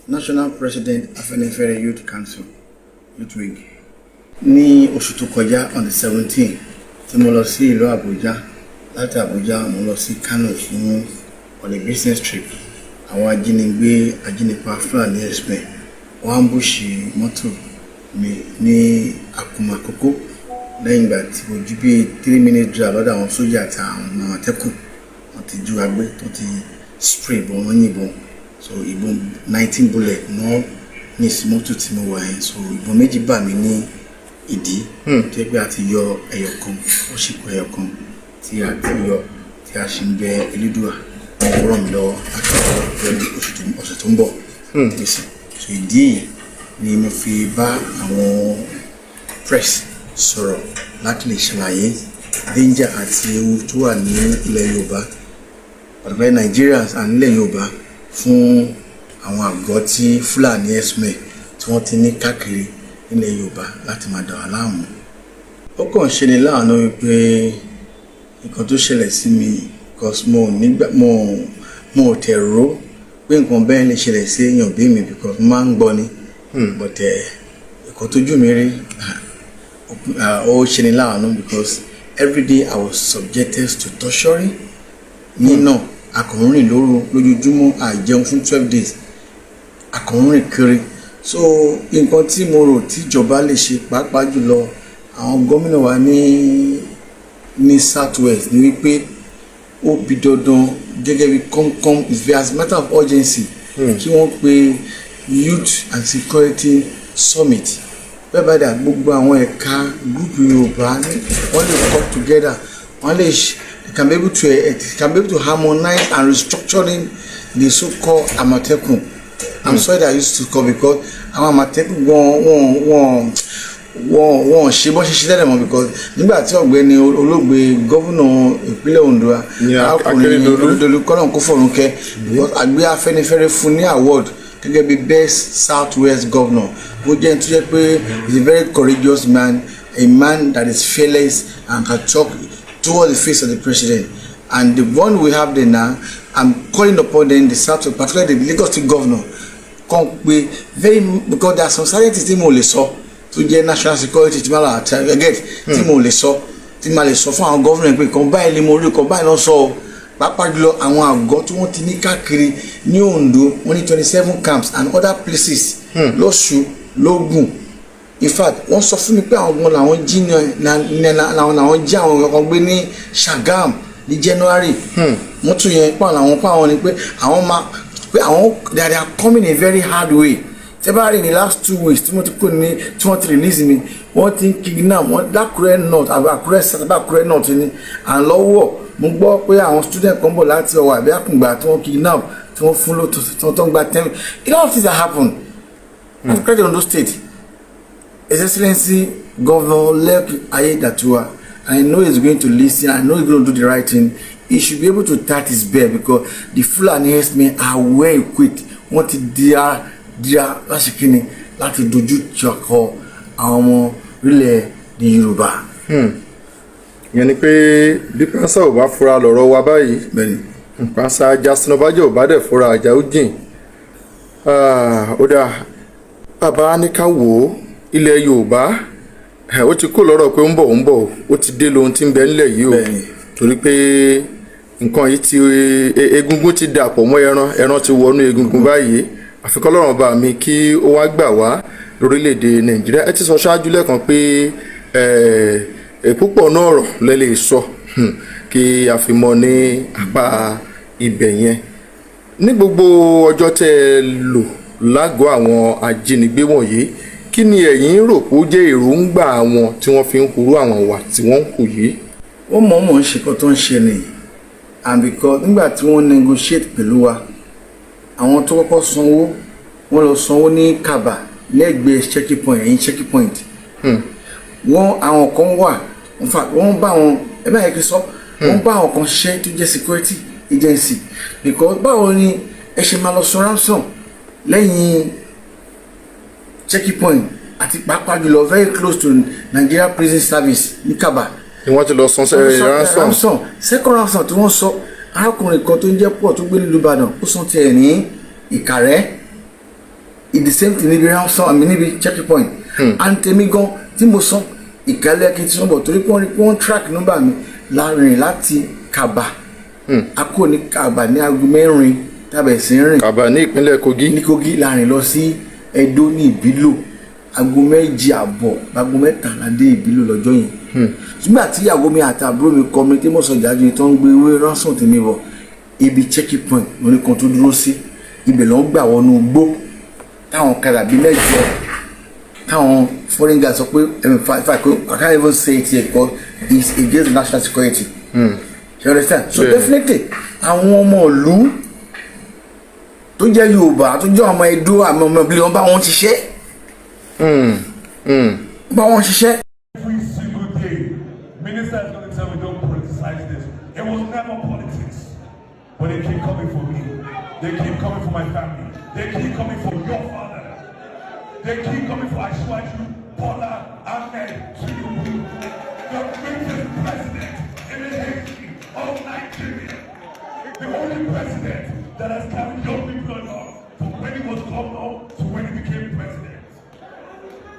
National President Afenifere Youth Council Youth Week ní oṣù tó kọjá on the 17th tí mo lọ sí ìlú Abuja láti Abuja mo lọ sí Kano fún on a business trip. Àwọn ajínipa Fulani herdsmen wọ́n ambushi mọ́tò mi ní Akumakoko lẹ́yìn ìgbà tí mo jú bí 3 minutes drive lọ́dọ̀ àwọn sójà àti àwọn Àmọ̀tẹ́kùn wọ́n ti jú agbé tó ti spray bọ̀ wọ́n yìnbọn. So ìbọn 19 bullet náà ní mọ́tò tí mo wà yẹn. So ìbọn méjì bà mí ní ìdí tó yẹ pé a ti yọ ẹyọ kan ó sì kọ ẹyọ kan tí a ti yọ tí a sì ń bẹ Elédùà ràn mí lọ́wọ́ láti ọ̀sẹ̀ tó ń bọ̀. So ìdí yìí ni mo fi bá àwọn press sọ̀rọ̀ láti lè ṣàlàyé danger àti ewu tó wà ní ilẹ̀ Yorùbá pàtàkì Nigerians and ilẹ̀ Yorùbá fún àwọn àgọ́ tí Fulani herdsmen tí wọ́n ti ní káàkiri nílẹ̀ Yorùbá láti máa dà wá láàmú. Ó kàn ṣe ni láàánú wípé nǹkan tó ṣẹlẹ̀ sí mi because mo tẹ̀ rò pé nǹkan bẹ́ẹ̀ lè ṣẹlẹ̀ sí èèyàn bí mi because mo máa ń gbọ́ ni but nǹkan tójú mi rí ó ṣe ni láàánú because every day I was subjected to torturing. Náà akọ̀rìn lójoojúmọ́ àìjẹun fún 12 days akọ̀rìn kiri. So nǹkan tí mo rò tí ìjọba lè ṣe pàápàá jùlọ àwọn gómìnà wa ní South West ni wípé ó bí dandan gẹ́gẹ́ bí come as a matter of urgency kí wọ́n pe Youth and Security Summit whereby that gbogbo àwọn ẹ̀ka gúúpù Yorùbá wọ́n lè come together wọ́n lè can be able to harmonize and restructuring the so-called Àmọ̀tẹ́kùn. I'm sorry that I used to call because àwọn Àmọ̀tẹ́kùn wọ́n ṣe bọ́ ṣe tẹ́lẹ̀ mọ́ because nígbà tí ọ̀gbẹ́ni olóògbé gómìnà ìpínlẹ̀ Ondo arákùnrin olùkọ́nà kó fọ̀rùn kẹ́ because àgbẹ̀ Afẹ́nifẹ́re fún ní award gẹ́gẹ́ bí best South West governor. Ó jẹ́ tó jẹ́ pé he's a very courageous man, a man that is fearless and can talk toward the face of the president. And the one we have there now, I'm calling upon them, the South, particularly the Lagos State governor, because there are some certain things mo lè sọ tó jẹ́ national security tí ma get tí mo lè sọ fún àwọn government pé kan báyìí lè mo rí kan báyìí lọ sọ pàápàá jùlọ àwọn àgọ́ tí wọ́n ti ní káàkiri ní Ondo wọ́n ní 27 camps and other places lọ́ṣù lógùn. In fact wọ́n sọ fún mi pé àwọn ọmọ làwọn jí àwọn ọkọ̀ gbé ní Ṣàgámù ní January. wọ́n tún yẹn pàwọn ni pé they are coming in a very hard way. Tẹ́bárí ní last 2 weeks tí wọ́n ti release mi wọ́n ti kidnap wọ́n Àkúrẹ́ north Àkúrẹ́ south Àkúrẹ́ north ni à ń lọ́wọ́ mo gbọ́ pé àwọn student kan bọ̀ láti Ọ̀wọ̀ àbí Àkùngbà tí wọ́n kidnap tí wọ́n fún lóto tí wọ́n tó ń gba 10. A lot of things that happen. That's credit on those states. His Excellency Governor Leki Ayédàtiwa, I know he's going to listen. I know he's going to do the right thing. He should be able to tap his bell because the Fulani herdsmen are well equipped. Wọ́n ti díà láṣìkíni láti dojú ìjọkọ àwọn ọmọ orílẹ̀ ní Yorùbá. Ìyẹn ni pé bí pásá ò bá fura lọ́rọ̀ wa báyìí pásá ajá sinobájọ́ ò bá dẹ̀ fura àjà ó jìn. Ó dáa bàbá ní ká wò ó ilẹ̀ Yorùbá ó ti kó lọ́rọ̀ pé ń bọ̀ ó ti dé lóhun tí ń bẹ nílẹ̀ yìí o torí pé nǹkan yìí ti egungun ti dàpọ̀ mọ́ ẹran ti wọnú egungun báyìí àfikọ́ lọ́rọ̀ bá mi kí ó wá gbà wá lórílẹ̀‐èdè Nàìjíríà. Ẹ ti sọ ṣáájú lẹ́ẹ̀kan pé púpọ̀ náà ọ̀rọ̀ lẹ lè sọ kí a fi mọ ní apá ibẹ̀ yẹn. Ní gbogbo ọjọ́ tẹ́ ẹ lò lágọ̀ọ́ àwọn ajínigbé wọ̀nyí kí ni ẹ̀yin rò pé ó jẹ́ èròǹgbà àwọn tí wọ́n fi ń hurú àwọn ìwà tí wọ́n ń hù yìí? Wọ́n mọ̀ọ́mọ̀ ń ṣe kan tó ń ṣe nìyí and because nígbà tí wọ́n negotiate pẹ̀lú wa àwọn tó kọ́kọ́ sanwó wọ́n lọ sanwó ní Kaba lẹ́gbẹ̀ẹ́ checkpoint. Wọ́n àwọn kan wà in fact wọ́n bá àwọn ẹgbẹ́ yẹn kì í sọ wọ́n bá àwọn kan ṣiṣẹ́ tó jẹ́ security agency because báwo ni ẹ ṣe máa lọ san ransom lẹ́yìn checkpoint àti pàápàá jùlọ very close to Nigeria Prison Service ní Kaba. Ni wọ́n ti lọ san ransom second ransom tí wọ́n sọ arákùnrin kan tó ń jẹ́ pọ̀ tó gbé nílùú Ìbàdàn ó san tiẹ̀ ní Ìkàrẹ́, the same thing níbi ransom àmì níbi checkpoint. And tèmi gan tí mo sọ Ìkàlẹ̀ kí n ti sọ́bọ̀ torí pé wọ́n track number mi láàrin láti Kaba. A kò ní Kaba ní aago 4 tàbí sí rìn. Kaba ní ìpínlẹ̀ Kogi. Ní Kogi láàrin lọ sí Edo ní Ìbílò. Aago 2:30 aago 3 dé Ìbílò lọ́jọ́ yẹn. Nígbà tí ìyàwó mi àti àbúrò mi kọ mi tí mo sọ ìjájú tó ń gbé ewé ransom tèmi bọ̀ ibi checkpoint lórí kan tó dúró sí ibẹ̀ ló ń gbà wọnú igbó táwọn kadà bíi 8 táwọn foreign guys sọ pé I can't even say it here because it's against national security. You understand? So definitely àwọn ọmọ ìlú tó jẹ́ Yorùbá tó jẹ́ ọmọ Edo àmì ọmọ ìbílẹ̀ wọn bá wọn ṣiṣẹ́. Bá wọn ṣiṣẹ́. Every single day, minister is going to tell me don't politicize this. It was never politics. But they keep coming for me. They keep coming for my family. They keep coming for your father. They keep coming for Ashwaju, Bola, Ahmed, Tinubu, the greatest president in the history of Nigeria. The only president that has carried young people along from when he was governor to when he became president.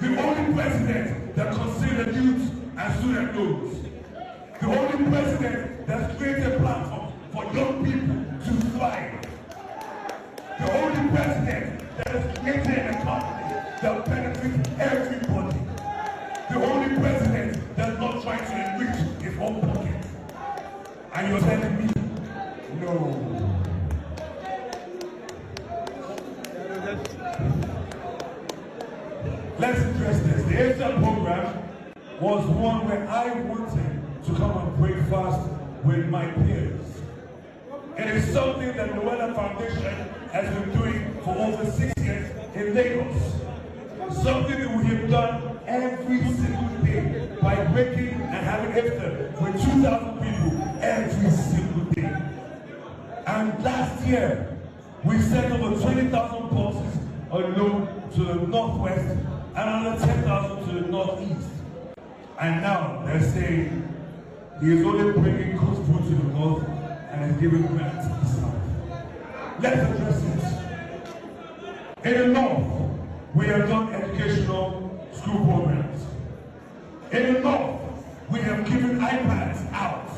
The only president that considered youth and student loans. The only president that's created a platform for young people to thrive. The only president that has created an economy that benefits everybody. The only president that's not trying to enrich his own pocket. And you're telling me, no. Let's address this. The Asia program was one where I wanted to come and break fast with my peers. It is something that the Noella Foundation has been doing for over 6 years in Lagos. Something that we have done every single day by breaking and having iftar with 2,000 people every single day. And last year, we sent over 20,000 boxes alone to the northwest and another 10,000 to the northeast. And now they're saying he is only bringing good food to the north and is giving grant to the south. Let's address this. In the north, we have done educational school programs. In the north, we have given iPads out.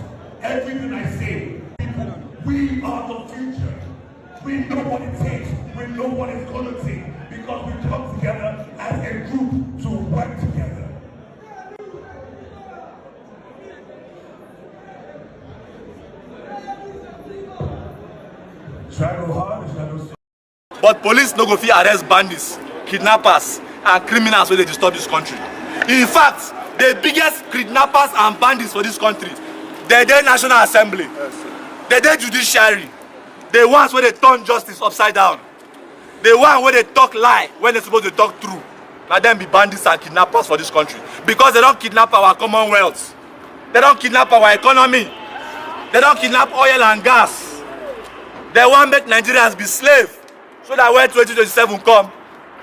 Everything I say, people, we are the future. We know what it takes. We know what it's going to take because we come together as a group to work together. Try go hard, try go soft. But police no go fit arrest bandits, kidnappers and criminals wey dey disturb this country. In fact, the biggest kidnappers and bandits for this country, they dey National Assembly, they dey judiciary, the ones wey dey turn justice upside down, the one wey dey talk lie when they suppose to talk true. Na them be bandits and kidnappers for this country because they don kidnap our commonwealth, they don kidnap our economy, they don kidnap oil and gas. They want make Nigerians be slaves so that when 2027 come,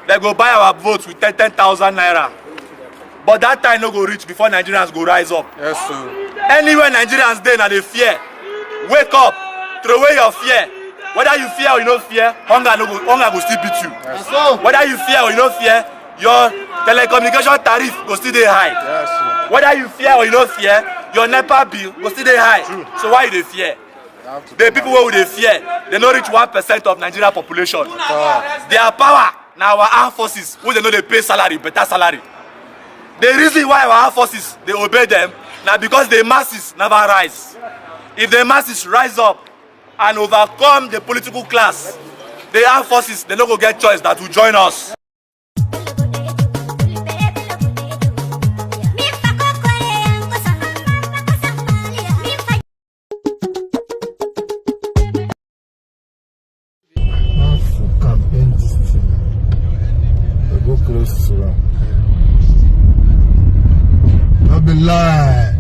they go buy our votes with 10,000 naira. But that time no go reach before Nigerians go rise up. Yes, sir. Anywhere Nigerians dey na dey fear. Wake up, throw away your fear. Whether you fear or you no fear, hunger go still beat you. Yes, sir. Whether you fear or you no fear, your telecommunication tariff go still dey high. Yes, sir. Whether you fear or you no fear, your NEPA bill go still dey high. True. So why you dey fear? The people wey we dey fear, they no reach 1% of Nigeria population. Their power na our armed forces wey they no dey pay salary, better salary. The reason why our armed forces dey obey them na because the masses never rise. If the masses rise up and overcome the political class, the armed forces they no go get choice that to join us. Lie.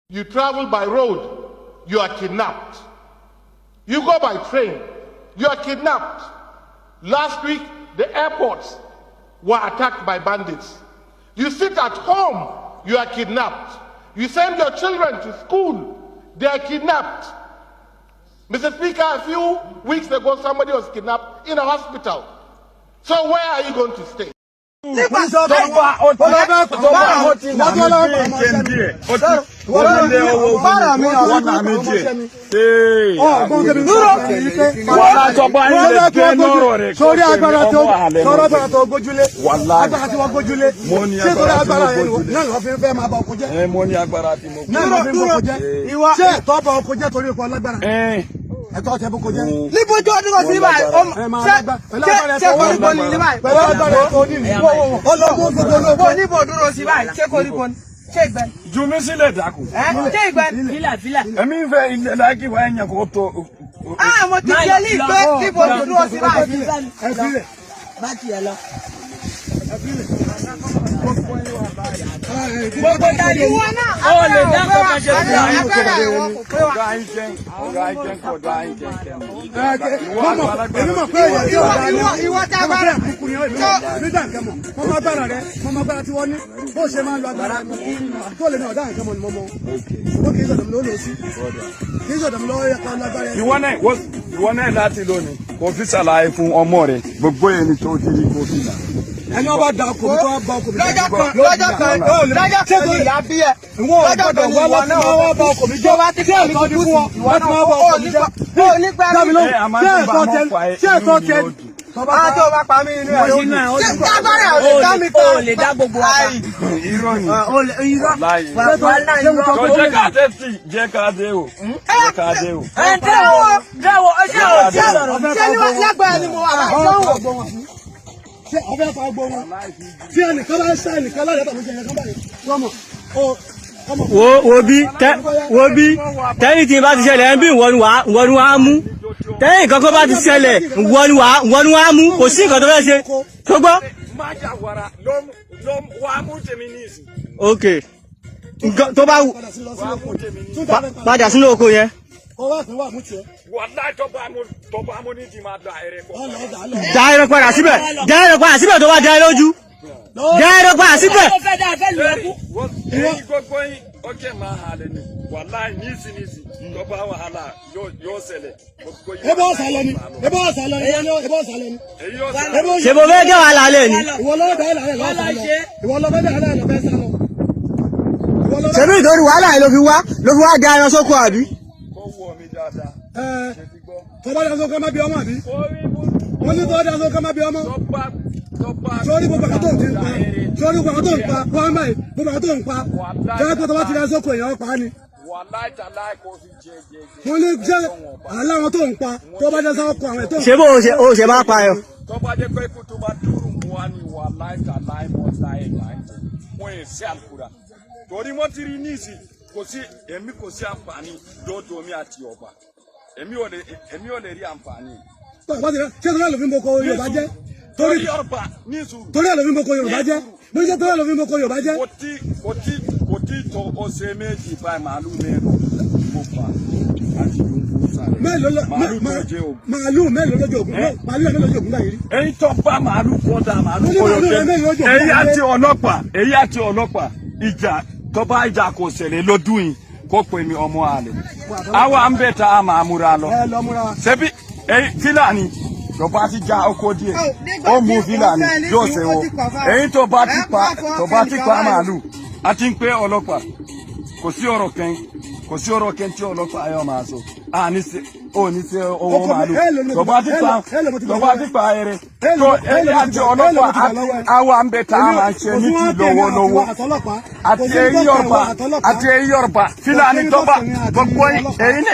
You travel by road, you are kidnapped. You go by train, you are kidnapped. Last week, the airports were attacked by bandits. You sit at home, you are kidnapped. You send your children to school, they are kidnapped. Mr. Speaker, a few weeks ago, somebody was kidnapped in a hospital. So where are you going to stay? Jumisile daku. Emi fe ile like wa enya ko to. Ah, mo ti je li pe ki bo dúró sí báyìí. Ba ti ẹ lọ. Gbogbo dadi wọ́n náà. Ó lè dá ko ka ṣe ìwọ tá bá rẹ̀ nígbà nǹkan mọ̀ mo máa gbára rẹ̀ mo máa gbára tí wọ́n ní bó ṣe máa ń lo agbára tó lè ní ọ̀dá nǹkan mọ̀ ni mo mọ̀ ó kì í sọ̀dọ̀ mi ló lò sí kì í sọ̀dọ̀ mi lọ́wọ́ ẹ̀ka lágbára ẹ̀. ìwọ náà láti lónìí kò fi ṣàlàyé fún ọmọ rẹ̀ gbogbo ẹni tó ti rí kò fi là. ẹni ọba da ọkọ mi tó wá bá ọkọ mi. lọ́jọ́ kan ní ìyá bí ẹ. lọ́jọ́ kan ní ìwọ náà wá bá ọkọ mi jọ. tí èmi kò dúró ìwọ náà wá bá ọkọ mi jọ. ó ní gbẹ́rù ṣé ẹ̀tọ́ tẹ tó bá pa mí inú ẹ̀ lónìí. ṣé kábàárẹ̀ ò lè dá mi tán. o lè dá gbogbo wa. irọ́ ni. irọ́. tó jẹ́ ká dé sí jẹ́ ká dé o. jẹ́ ká dé o. dẹ́wọ̀ ṣé o ṣé ní lágbára ni mo wà láìsọ́wọ́. ṣé ọbẹ̀ fa gbọ́ wọn tí ẹnìkan bá ń ṣe ẹnìkan lọ́dọ̀ tó ń ṣe ẹnìkan báyìí lọ́mọ wo bí tẹ́yìn tí bá ti ṣẹlẹ̀ ẹ̀ ń bí ìwọ́n wá mú tẹ́yìn kankan bá ti ṣẹlẹ̀ ìwọ́n wá mú kò sí nǹkan tó fẹ́ ṣe tó gbọ́. ok tó bá padà sínú oko yẹn. Da ẹran padà síbẹ̀ tó bá da ẹ lójú. Da ẹran padà síbẹ̀. Okay, ma haleni. Wallahi nisi. Toba wahala yo sele. Ebo saleni. Ṣé mo fẹ́ gé wàhálà lé ni? Ìwọ ló bẹ́ẹ̀ lálẹ́ lọ sálọ. Ìwọ ló bẹ́ẹ̀ lálẹ́ lọ bẹ́ẹ̀ sálọ. Ṣé bí ìdórí wàhálà yìí ló fi wá da ẹran sóko àbí? Kó wọ mi dáadáa. Tọ́ba dá sókè má bí ọmọ àbí? Wọ́n ní tọ́ba dá sókè má bí ọmọ. Sọ́ọ́rí gbogbo àkàtọ̀ ń pa. Sọ́ọ́rí gbogbo àkàtọ̀ ń pa. Wọ́n báyìí gbogbo àkàtọ̀ ń pa. Jẹ́ pé tọ́ba ti dá sókè èèyàn pa ni. Wọ́n ní jẹ́ aláwọ̀ tó ń pa. Tọ́ba dá sókè àwọn ètò. Ṣé bó o ṣe máa pa ẹ? Tọ́ba jẹ́ pé kó tó bá dúró mú wa ní wà láì mọ́ láì wọ́n yẹn sí àlùkùrà. Torí wọ́n ti rí níìsì èmi kò sí àǹfààní dọ́dọ̀ mi àti ọba. Èmi ò lè rí àǹfààní. Ṣé torí àlòfin boko Yorùbá jẹ́? Torí Yorùbá ní sùúrù. Torí àlòfin boko Yorùbá jẹ́? Bí ṣe torí àlòfin boko Yorùbá jẹ́? Kò tí tó ọ̀sẹ̀ méjì báyìí màálù mẹ́rin mo pa àti yòókù sáré. Màálù mélòó lójú ògùn? Màálù mélòó lójú ògùn báyìí rí? Èyí tó bá màálù kọ́dà màálù kọ́yọ̀kẹ́. Èyí àti ọlọ́pàá ìjà tó bá ìjà kò ṣẹlẹ̀ lọ́dún yìí kó pè mí ọmọ àlè. Àwa ń bẹ̀ tá a máa múra lọ. Ṣebí Fulani tó bá ti já oko díẹ̀ ó mú Fulani yóò ṣe wo. Èyí tó bá ti pa màálù àti ń pé ọlọ́pàá kò sí ọ̀rọ̀ kẹ́ń tí ọlọ́pàá ayọ̀ máa sọ. Ó ní ṣe owó màálù tó bá ti pa ẹrẹ tó èyí àti ọlọ́pàá àwa ń bẹ̀ tá a máa ń ṣe ní ti lọ́wọ́lọ́wọ́ àti èyí Yorùbá Fulani tó bá gbogbo èyí ní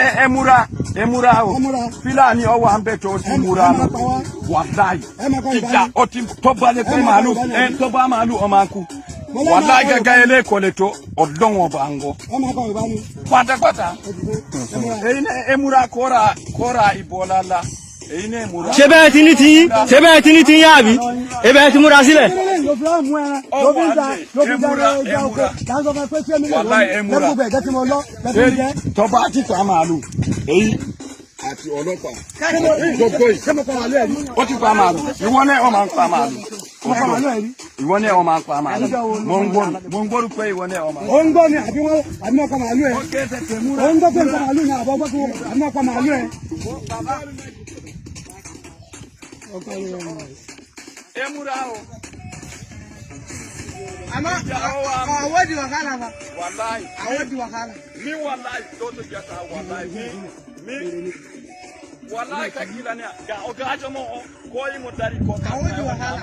emura o Fulani ọwọ́ à ń bẹ̀ tó ti múra lọ wàláyé ìjà ó ti tó bá lè pé màálù tó bá màálù ọmọ akú wàláyé gẹ́gẹ́ ilé ìkọlẹ̀ tó ọ̀dọ́ wọn bá ń gọ pátápátá èyí ní emura kóra ìbọ̀lá la èyí ní emura. Ṣé bẹ́ẹ̀ ti ní tiyín àbí? Ebe ti múra sílẹ̀. Tọ́ba ti pa màálù èyí àti ọlọ́pàá gbogbo yìí ó ti pa màálù ìwọ náà ọ máa ń pa màálù ìwọ náà ọ máa ń pa màálù mo ń gbọ́dọ̀ pé ìwọ náà ọ máa ń pa màálù. ó ń gbọ́ ni àbí wọ́n pa màálù ẹ̀ ó ń gbọ́ pé ń pa màálù ni àbọ̀ gbọ́ pé àbí wọ́n pa màálù ẹ̀. Baba. Mura o. Ama awodi wakala ba. Wallahi. Awodi wakala. Mi wallahi don't get wallahi. Mi wallahi kakila ne ga ogajo mo ko yi mo dari ko. Awodi wakala.